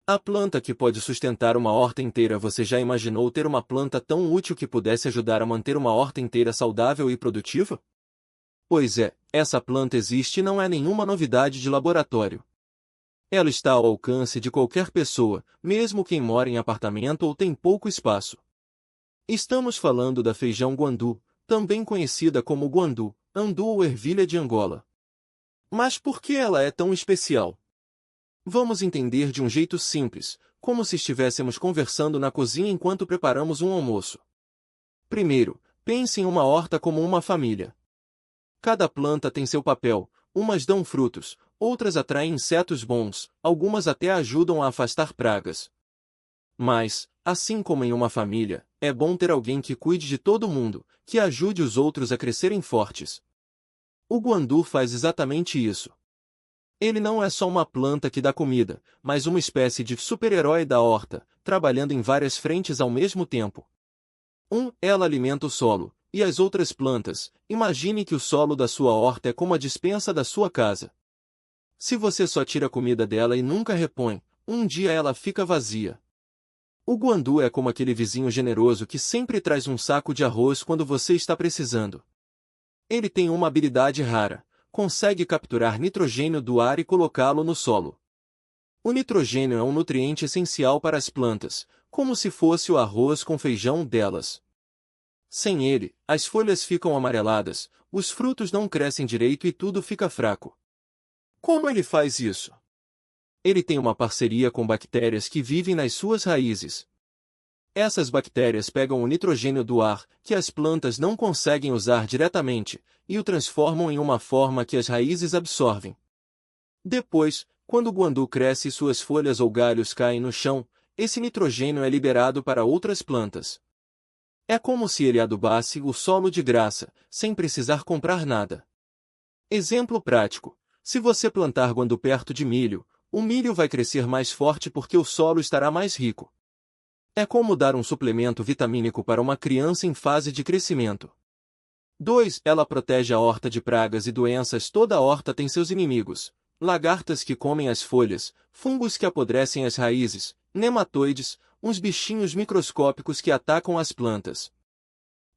A planta que pode sustentar uma horta inteira. Você já imaginou ter uma planta tão útil que pudesse ajudar a manter uma horta inteira saudável e produtiva? Pois é, essa planta existe e não é nenhuma novidade de laboratório. Ela está ao alcance de qualquer pessoa, mesmo quem mora em apartamento ou tem pouco espaço. Estamos falando da feijão guandu, também conhecida como guandu, andu ou ervilha de Angola. Mas por que ela é tão especial? Vamos entender de um jeito simples, como se estivéssemos conversando na cozinha enquanto preparamos um almoço. Primeiro, pense em uma horta como uma família. Cada planta tem seu papel, umas dão frutos, outras atraem insetos bons, algumas até ajudam a afastar pragas. Mas, assim como em uma família, é bom ter alguém que cuide de todo mundo, que ajude os outros a crescerem fortes. O guandu faz exatamente isso. Ele não é só uma planta que dá comida, mas uma espécie de super-herói da horta, trabalhando em várias frentes ao mesmo tempo. Ela alimenta o solo, e as outras plantas. Imagine que o solo da sua horta é como a despensa da sua casa. Se você só tira a comida dela e nunca repõe, um dia ela fica vazia. O guandu é como aquele vizinho generoso que sempre traz um saco de arroz quando você está precisando. Ele tem uma habilidade rara. Consegue capturar nitrogênio do ar e colocá-lo no solo. O nitrogênio é um nutriente essencial para as plantas, como se fosse o arroz com feijão delas. Sem ele, as folhas ficam amareladas, os frutos não crescem direito e tudo fica fraco. Como ele faz isso? Ele tem uma parceria com bactérias que vivem nas suas raízes. Essas bactérias pegam o nitrogênio do ar, que as plantas não conseguem usar diretamente, e o transformam em uma forma que as raízes absorvem. Depois, quando o guandu cresce e suas folhas ou galhos caem no chão, esse nitrogênio é liberado para outras plantas. É como se ele adubasse o solo de graça, sem precisar comprar nada. Exemplo prático: se você plantar guandu perto de milho, o milho vai crescer mais forte porque o solo estará mais rico. É como dar um suplemento vitamínico para uma criança em fase de crescimento. 2. Ela protege a horta de pragas e doenças. Toda horta tem seus inimigos: lagartas que comem as folhas, fungos que apodrecem as raízes, nematoides, uns bichinhos microscópicos que atacam as plantas.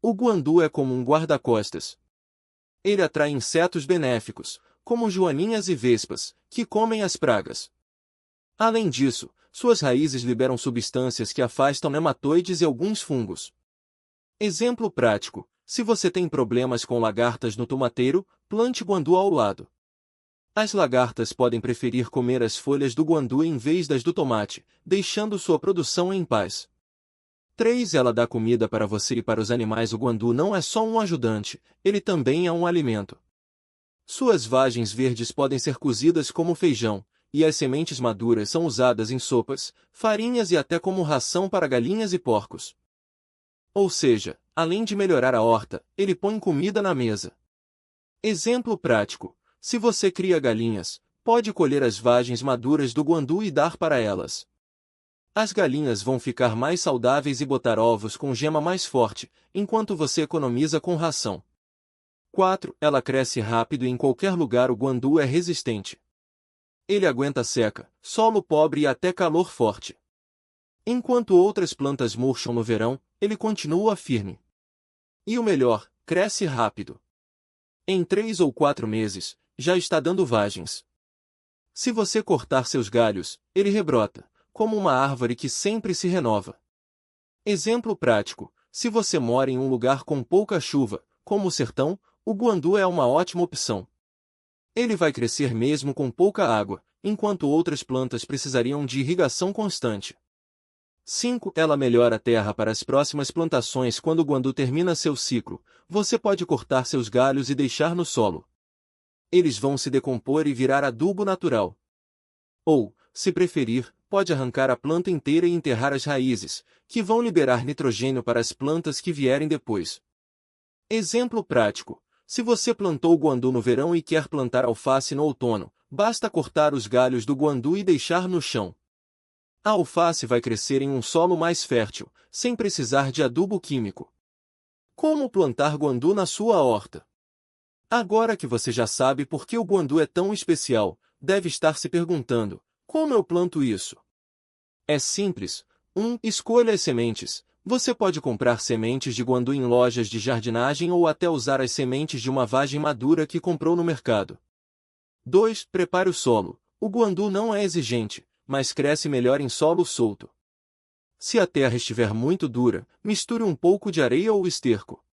O guandu é como um guarda-costas. Ele atrai insetos benéficos, como joaninhas e vespas, que comem as pragas. Além disso, suas raízes liberam substâncias que afastam nematoides e alguns fungos. Exemplo prático: se você tem problemas com lagartas no tomateiro, plante guandu ao lado. As lagartas podem preferir comer as folhas do guandu em vez das do tomate, deixando sua produção em paz. 3. Ela dá comida para você e para os animais. O guandu não é só um ajudante, ele também é um alimento. Suas vagens verdes podem ser cozidas como feijão, e as sementes maduras são usadas em sopas, farinhas e até como ração para galinhas e porcos. Ou seja, além de melhorar a horta, ele põe comida na mesa. Exemplo prático: se você cria galinhas, pode colher as vagens maduras do guandu e dar para elas. As galinhas vão ficar mais saudáveis e botar ovos com gema mais forte, enquanto você economiza com ração. 4. Ela cresce rápido e em qualquer lugar. O guandu é resistente. Ele aguenta seca, solo pobre e até calor forte. Enquanto outras plantas murcham no verão, ele continua firme. E o melhor, cresce rápido. Em 3 ou 4 meses, já está dando vagens. Se você cortar seus galhos, ele rebrota, como uma árvore que sempre se renova. Exemplo prático: se você mora em um lugar com pouca chuva, como o sertão, o guandu é uma ótima opção. Ele vai crescer mesmo com pouca água, enquanto outras plantas precisariam de irrigação constante. 5. Ela melhora a terra para as próximas plantações. Quando o guandu termina seu ciclo, você pode cortar seus galhos e deixar no solo. Eles vão se decompor e virar adubo natural. Ou, se preferir, pode arrancar a planta inteira e enterrar as raízes, que vão liberar nitrogênio para as plantas que vierem depois. Exemplo prático: se você plantou guandu no verão e quer plantar alface no outono, basta cortar os galhos do guandu e deixar no chão. A alface vai crescer em um solo mais fértil, sem precisar de adubo químico. Como plantar guandu na sua horta? Agora que você já sabe por que o guandu é tão especial, deve estar se perguntando: como eu planto isso? É simples. 1. Escolha as sementes. Você pode comprar sementes de guandu em lojas de jardinagem ou até usar as sementes de uma vagem madura que comprou no mercado. 2. Prepare o solo. O guandu não é exigente, mas cresce melhor em solo solto. Se a terra estiver muito dura, misture um pouco de areia ou esterco.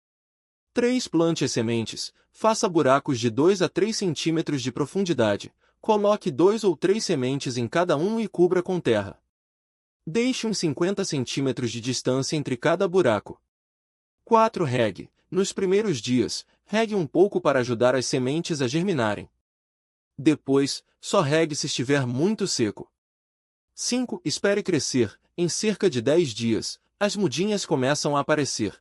3. Plante as sementes. Faça buracos de 2 a 3 centímetros de profundidade. Coloque 2 ou 3 sementes em cada um e cubra com terra. Deixe uns 50 centímetros de distância entre cada buraco. 4. Regue. Nos primeiros dias, regue um pouco para ajudar as sementes a germinarem. Depois, só regue se estiver muito seco. 5. Espere crescer. Em cerca de 10 dias, as mudinhas começam a aparecer.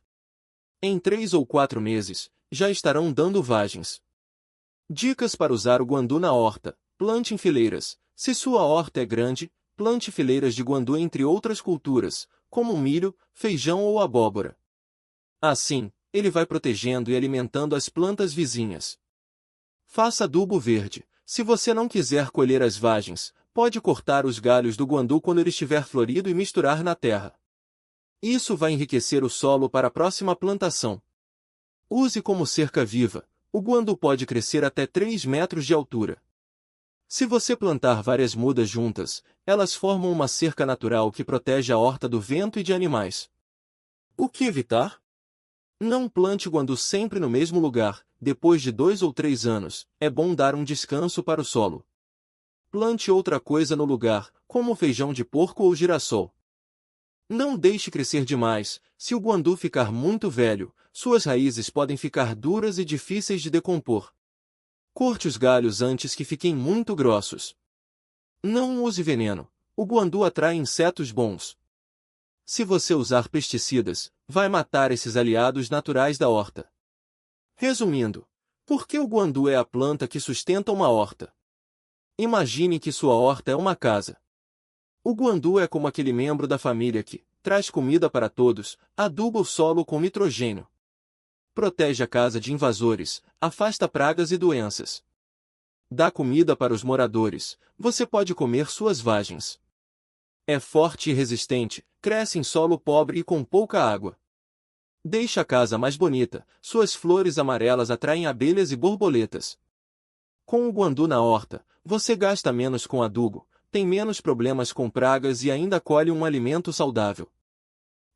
Em 3 ou 4 meses, já estarão dando vagens. Dicas para usar o guandu na horta. Plante em fileiras. Se sua horta é grande, plante fileiras de guandu entre outras culturas, como milho, feijão ou abóbora. Assim, ele vai protegendo e alimentando as plantas vizinhas. Faça adubo verde. Se você não quiser colher as vagens, pode cortar os galhos do guandu quando ele estiver florido e misturar na terra. Isso vai enriquecer o solo para a próxima plantação. Use como cerca viva. O guandu pode crescer até 3 metros de altura. Se você plantar várias mudas juntas, elas formam uma cerca natural que protege a horta do vento e de animais. O que evitar? Não plante guandu sempre no mesmo lugar. Depois de 2 ou 3 anos, é bom dar um descanso para o solo. Plante outra coisa no lugar, como feijão de porco ou girassol. Não deixe crescer demais. Se o guandu ficar muito velho, suas raízes podem ficar duras e difíceis de decompor. Corte os galhos antes que fiquem muito grossos. Não use veneno. O guandu atrai insetos bons. Se você usar pesticidas, vai matar esses aliados naturais da horta. Resumindo, por que o guandu é a planta que sustenta uma horta? Imagine que sua horta é uma casa. O guandu é como aquele membro da família que traz comida para todos, aduba o solo com nitrogênio. Protege a casa de invasores, afasta pragas e doenças. Dá comida para os moradores, você pode comer suas vagens. É forte e resistente, cresce em solo pobre e com pouca água. Deixa a casa mais bonita, suas flores amarelas atraem abelhas e borboletas. Com o guandu na horta, você gasta menos com adubo, tem menos problemas com pragas e ainda colhe um alimento saudável.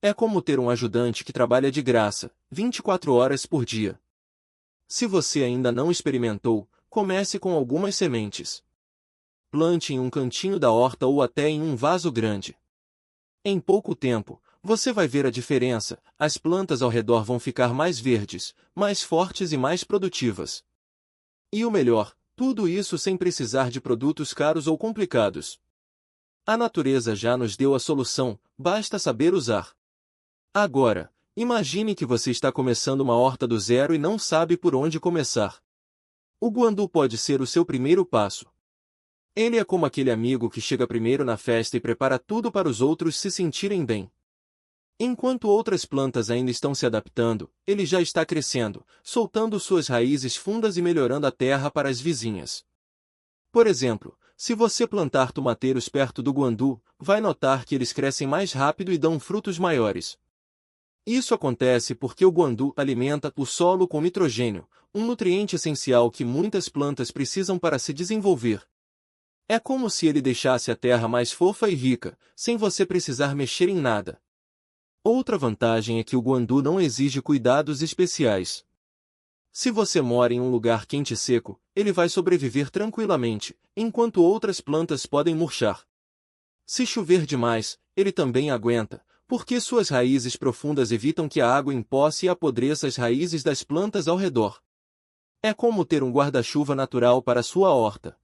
É como ter um ajudante que trabalha de graça, 24 horas por dia. Se você ainda não experimentou, comece com algumas sementes. Plante em um cantinho da horta ou até em um vaso grande. Em pouco tempo, você vai ver a diferença, as plantas ao redor vão ficar mais verdes, mais fortes e mais produtivas. E o melhor, tudo isso sem precisar de produtos caros ou complicados. A natureza já nos deu a solução, basta saber usar. Agora, imagine que você está começando uma horta do zero e não sabe por onde começar. O guandu pode ser o seu primeiro passo. Ele é como aquele amigo que chega primeiro na festa e prepara tudo para os outros se sentirem bem. Enquanto outras plantas ainda estão se adaptando, ele já está crescendo, soltando suas raízes fundas e melhorando a terra para as vizinhas. Por exemplo, se você plantar tomateiros perto do guandu, vai notar que eles crescem mais rápido e dão frutos maiores. Isso acontece porque o guandu alimenta o solo com nitrogênio, um nutriente essencial que muitas plantas precisam para se desenvolver. É como se ele deixasse a terra mais fofa e rica, sem você precisar mexer em nada. Outra vantagem é que o guandu não exige cuidados especiais. Se você mora em um lugar quente e seco, ele vai sobreviver tranquilamente, enquanto outras plantas podem murchar. Se chover demais, ele também aguenta, porque suas raízes profundas evitam que a água empoce e apodreça as raízes das plantas ao redor. É como ter um guarda-chuva natural para sua horta.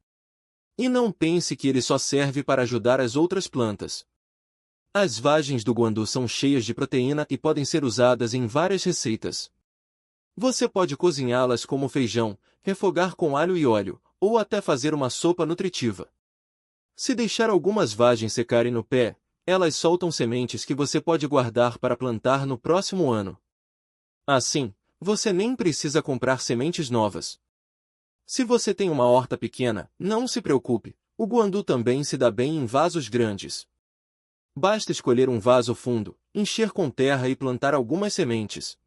E não pense que ele só serve para ajudar as outras plantas. As vagens do guandu são cheias de proteína e podem ser usadas em várias receitas. Você pode cozinhá-las como feijão, refogar com alho e óleo, ou até fazer uma sopa nutritiva. Se deixar algumas vagens secarem no pé, elas soltam sementes que você pode guardar para plantar no próximo ano. Assim, você nem precisa comprar sementes novas. Se você tem uma horta pequena, não se preocupe, o guandu também se dá bem em vasos grandes. Basta escolher um vaso fundo, encher com terra e plantar algumas sementes.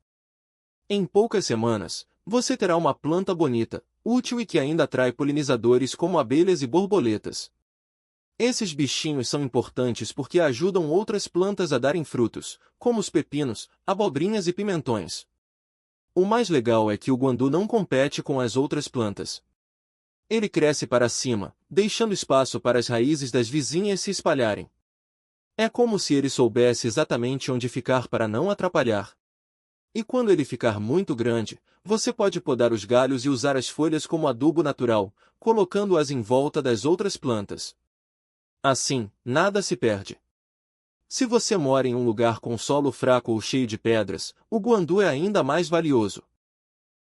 Em poucas semanas, você terá uma planta bonita, útil e que ainda atrai polinizadores como abelhas e borboletas. Esses bichinhos são importantes porque ajudam outras plantas a darem frutos, como os pepinos, abobrinhas e pimentões. O mais legal é que o guandu não compete com as outras plantas. Ele cresce para cima, deixando espaço para as raízes das vizinhas se espalharem. É como se ele soubesse exatamente onde ficar para não atrapalhar. E quando ele ficar muito grande, você pode podar os galhos e usar as folhas como adubo natural, colocando-as em volta das outras plantas. Assim, nada se perde. Se você mora em um lugar com solo fraco ou cheio de pedras, o guandu é ainda mais valioso.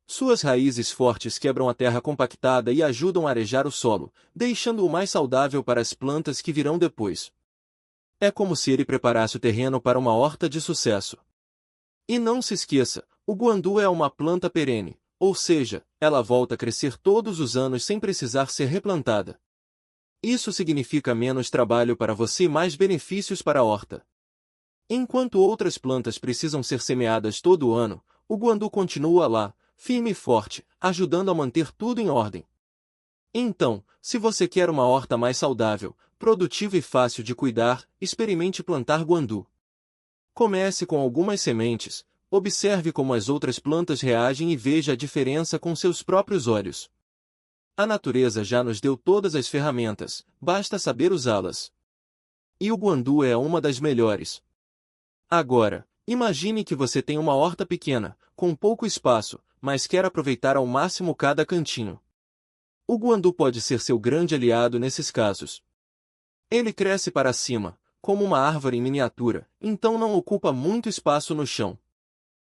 Suas raízes fortes quebram a terra compactada e ajudam a arejar o solo, deixando-o mais saudável para as plantas que virão depois. É como se ele preparasse o terreno para uma horta de sucesso. E não se esqueça, o guandu é uma planta perene, ou seja, ela volta a crescer todos os anos sem precisar ser replantada. Isso significa menos trabalho para você e mais benefícios para a horta. Enquanto outras plantas precisam ser semeadas todo ano, o guandu continua lá, firme e forte, ajudando a manter tudo em ordem. Então, se você quer uma horta mais saudável, produtiva e fácil de cuidar, experimente plantar guandu. Comece com algumas sementes, observe como as outras plantas reagem e veja a diferença com seus próprios olhos. A natureza já nos deu todas as ferramentas, basta saber usá-las. E o guandu é uma das melhores. Agora, imagine que você tem uma horta pequena, com pouco espaço, mas quer aproveitar ao máximo cada cantinho. O guandu pode ser seu grande aliado nesses casos. Ele cresce para cima, como uma árvore em miniatura, então não ocupa muito espaço no chão.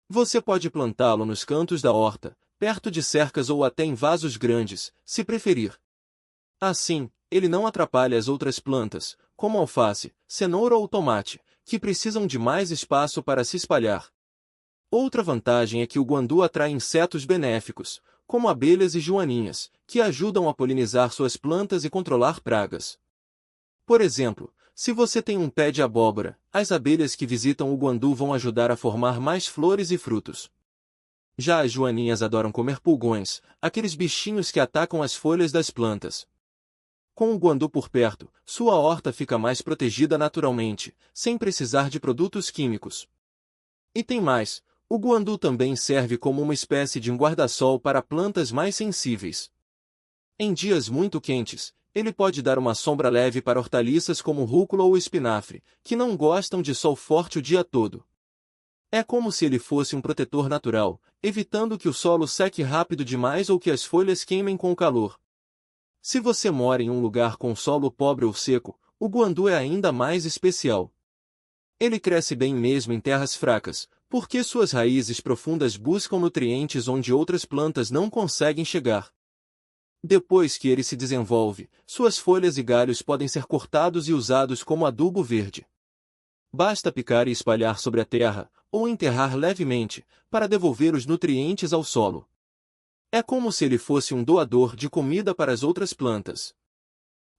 Você pode plantá-lo nos cantos da horta, perto de cercas ou até em vasos grandes, se preferir. Assim, ele não atrapalha as outras plantas, como alface, cenoura ou tomate, que precisam de mais espaço para se espalhar. Outra vantagem é que o guandu atrai insetos benéficos, como abelhas e joaninhas, que ajudam a polinizar suas plantas e controlar pragas. Por exemplo, se você tem um pé de abóbora, as abelhas que visitam o guandu vão ajudar a formar mais flores e frutos. Já as joaninhas adoram comer pulgões, aqueles bichinhos que atacam as folhas das plantas. Com o guandu por perto, sua horta fica mais protegida naturalmente, sem precisar de produtos químicos. E tem mais, o guandu também serve como uma espécie de um guarda-sol para plantas mais sensíveis. Em dias muito quentes, ele pode dar uma sombra leve para hortaliças como rúcula ou espinafre, que não gostam de sol forte o dia todo. É como se ele fosse um protetor natural, evitando que o solo seque rápido demais ou que as folhas queimem com o calor. Se você mora em um lugar com solo pobre ou seco, o guandu é ainda mais especial. Ele cresce bem mesmo em terras fracas, porque suas raízes profundas buscam nutrientes onde outras plantas não conseguem chegar. Depois que ele se desenvolve, suas folhas e galhos podem ser cortados e usados como adubo verde. Basta picar e espalhar sobre a terra, ou enterrar levemente, para devolver os nutrientes ao solo. É como se ele fosse um doador de comida para as outras plantas.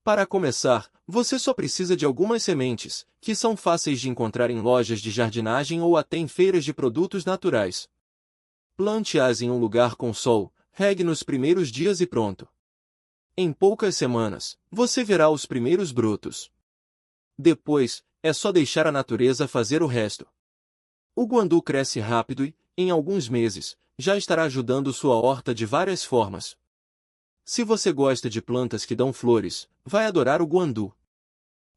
Para começar, você só precisa de algumas sementes, que são fáceis de encontrar em lojas de jardinagem ou até em feiras de produtos naturais. Plante-as em um lugar com sol, regue nos primeiros dias e pronto. Em poucas semanas, você verá os primeiros brotos. Depois, é só deixar a natureza fazer o resto. O guandu cresce rápido e, em alguns meses, já estará ajudando sua horta de várias formas. Se você gosta de plantas que dão flores, vai adorar o guandu.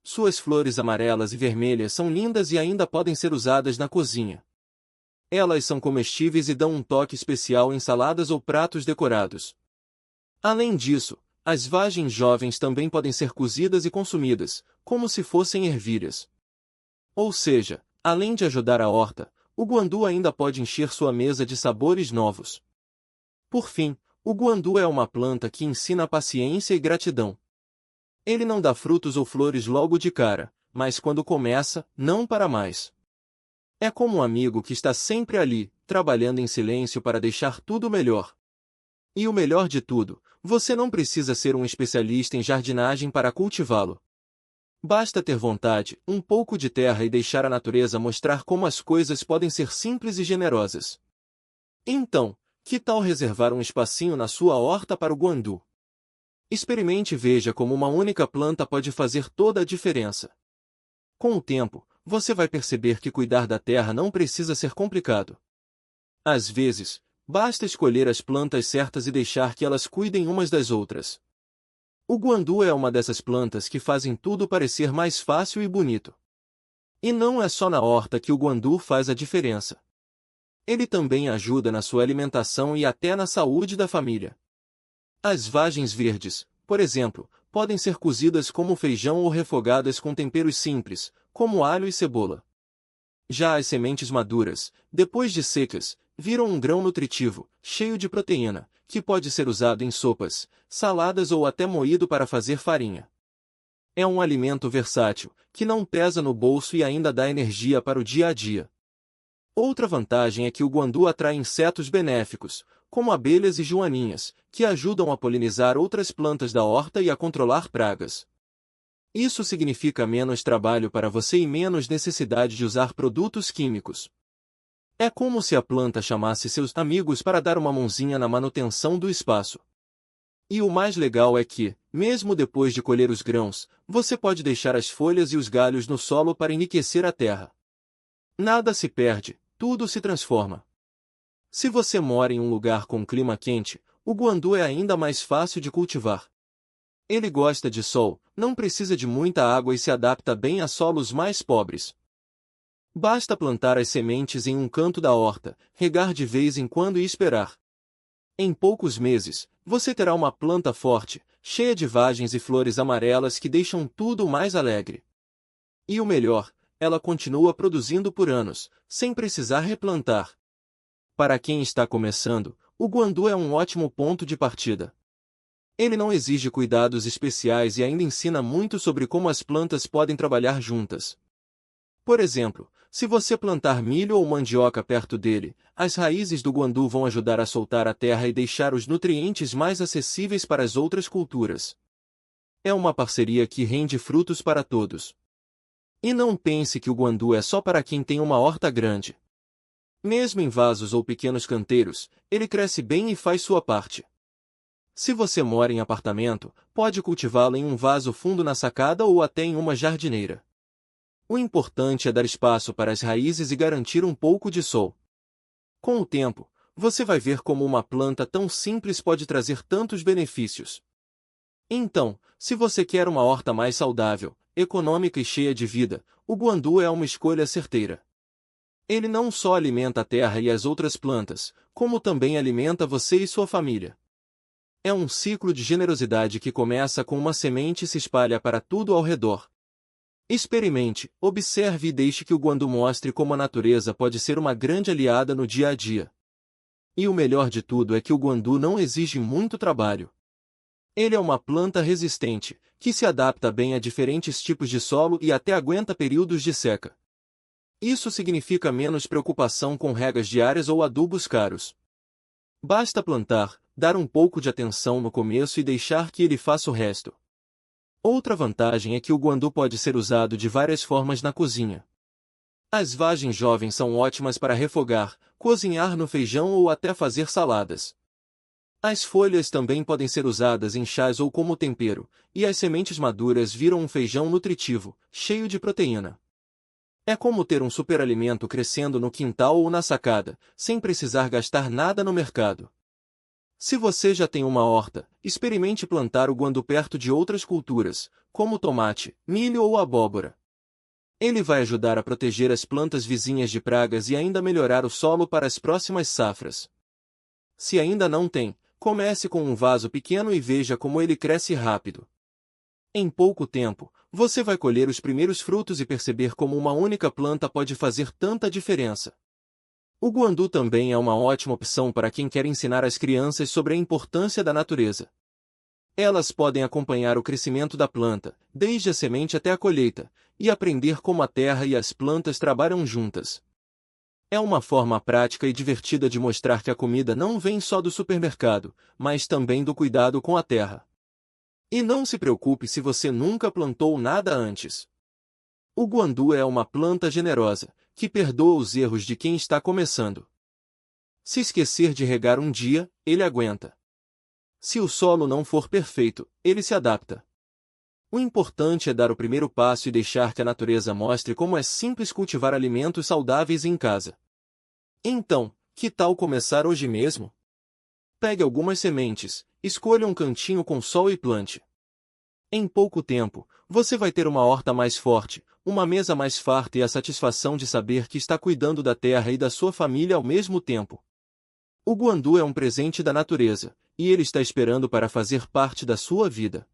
Suas flores amarelas e vermelhas são lindas e ainda podem ser usadas na cozinha. Elas são comestíveis e dão um toque especial em saladas ou pratos decorados. Além disso, as vagens jovens também podem ser cozidas e consumidas, como se fossem ervilhas. Ou seja, além de ajudar a horta, o guandu ainda pode encher sua mesa de sabores novos. Por fim, o guandu é uma planta que ensina paciência e gratidão. Ele não dá frutos ou flores logo de cara, mas quando começa, não para mais. É como um amigo que está sempre ali, trabalhando em silêncio para deixar tudo melhor. E o melhor de tudo, você não precisa ser um especialista em jardinagem para cultivá-lo. Basta ter vontade, um pouco de terra e deixar a natureza mostrar como as coisas podem ser simples e generosas. Então, que tal reservar um espacinho na sua horta para o guandu? Experimente e veja como uma única planta pode fazer toda a diferença. Com o tempo, você vai perceber que cuidar da terra não precisa ser complicado. Às vezes, basta escolher as plantas certas e deixar que elas cuidem umas das outras. O guandu é uma dessas plantas que fazem tudo parecer mais fácil e bonito. E não é só na horta que o guandu faz a diferença. Ele também ajuda na sua alimentação e até na saúde da família. As vagens verdes, por exemplo, podem ser cozidas como feijão ou refogadas com temperos simples, como alho e cebola. Já as sementes maduras, depois de secas, viram um grão nutritivo, cheio de proteína, que pode ser usado em sopas, saladas ou até moído para fazer farinha. É um alimento versátil, que não pesa no bolso e ainda dá energia para o dia a dia. Outra vantagem é que o guandu atrai insetos benéficos, como abelhas e joaninhas, que ajudam a polinizar outras plantas da horta e a controlar pragas. Isso significa menos trabalho para você e menos necessidade de usar produtos químicos. É como se a planta chamasse seus amigos para dar uma mãozinha na manutenção do espaço. E o mais legal é que, mesmo depois de colher os grãos, você pode deixar as folhas e os galhos no solo para enriquecer a terra. Nada se perde, tudo se transforma. Se você mora em um lugar com clima quente, o guandu é ainda mais fácil de cultivar. Ele gosta de sol, não precisa de muita água e se adapta bem a solos mais pobres. Basta plantar as sementes em um canto da horta, regar de vez em quando e esperar. Em poucos meses, você terá uma planta forte, cheia de vagens e flores amarelas que deixam tudo mais alegre. E o melhor, ela continua produzindo por anos, sem precisar replantar. Para quem está começando, o guandu é um ótimo ponto de partida. Ele não exige cuidados especiais e ainda ensina muito sobre como as plantas podem trabalhar juntas. Por exemplo, se você plantar milho ou mandioca perto dele, as raízes do guandu vão ajudar a soltar a terra e deixar os nutrientes mais acessíveis para as outras culturas. É uma parceria que rende frutos para todos. E não pense que o guandu é só para quem tem uma horta grande. Mesmo em vasos ou pequenos canteiros, ele cresce bem e faz sua parte. Se você mora em apartamento, pode cultivá-lo em um vaso fundo na sacada ou até em uma jardineira. O importante é dar espaço para as raízes e garantir um pouco de sol. Com o tempo, você vai ver como uma planta tão simples pode trazer tantos benefícios. Então, se você quer uma horta mais saudável, econômica e cheia de vida, o guandu é uma escolha certeira. Ele não só alimenta a terra e as outras plantas, como também alimenta você e sua família. É um ciclo de generosidade que começa com uma semente e se espalha para tudo ao redor. Experimente, observe e deixe que o guandu mostre como a natureza pode ser uma grande aliada no dia a dia. E o melhor de tudo é que o guandu não exige muito trabalho. Ele é uma planta resistente, que se adapta bem a diferentes tipos de solo e até aguenta períodos de seca. Isso significa menos preocupação com regas diárias ou adubos caros. Basta plantar, dar um pouco de atenção no começo e deixar que ele faça o resto. Outra vantagem é que o guandu pode ser usado de várias formas na cozinha. As vagens jovens são ótimas para refogar, cozinhar no feijão ou até fazer saladas. As folhas também podem ser usadas em chás ou como tempero, e as sementes maduras viram um feijão nutritivo, cheio de proteína. É como ter um superalimento crescendo no quintal ou na sacada, sem precisar gastar nada no mercado. Se você já tem uma horta, experimente plantar o guandu perto de outras culturas, como tomate, milho ou abóbora. Ele vai ajudar a proteger as plantas vizinhas de pragas e ainda melhorar o solo para as próximas safras. Se ainda não tem, comece com um vaso pequeno e veja como ele cresce rápido. Em pouco tempo, você vai colher os primeiros frutos e perceber como uma única planta pode fazer tanta diferença. O guandu também é uma ótima opção para quem quer ensinar as crianças sobre a importância da natureza. Elas podem acompanhar o crescimento da planta, desde a semente até a colheita, e aprender como a terra e as plantas trabalham juntas. É uma forma prática e divertida de mostrar que a comida não vem só do supermercado, mas também do cuidado com a terra. E não se preocupe se você nunca plantou nada antes. O guandu é uma planta generosa, que perdoa os erros de quem está começando. Se esquecer de regar um dia, ele aguenta. Se o solo não for perfeito, ele se adapta. O importante é dar o primeiro passo e deixar que a natureza mostre como é simples cultivar alimentos saudáveis em casa. Então, que tal começar hoje mesmo? Pegue algumas sementes, escolha um cantinho com sol e plante. Em pouco tempo, você vai ter uma horta mais forte, uma mesa mais farta e a satisfação de saber que está cuidando da terra e da sua família ao mesmo tempo. O guandu é um presente da natureza, e ele está esperando para fazer parte da sua vida.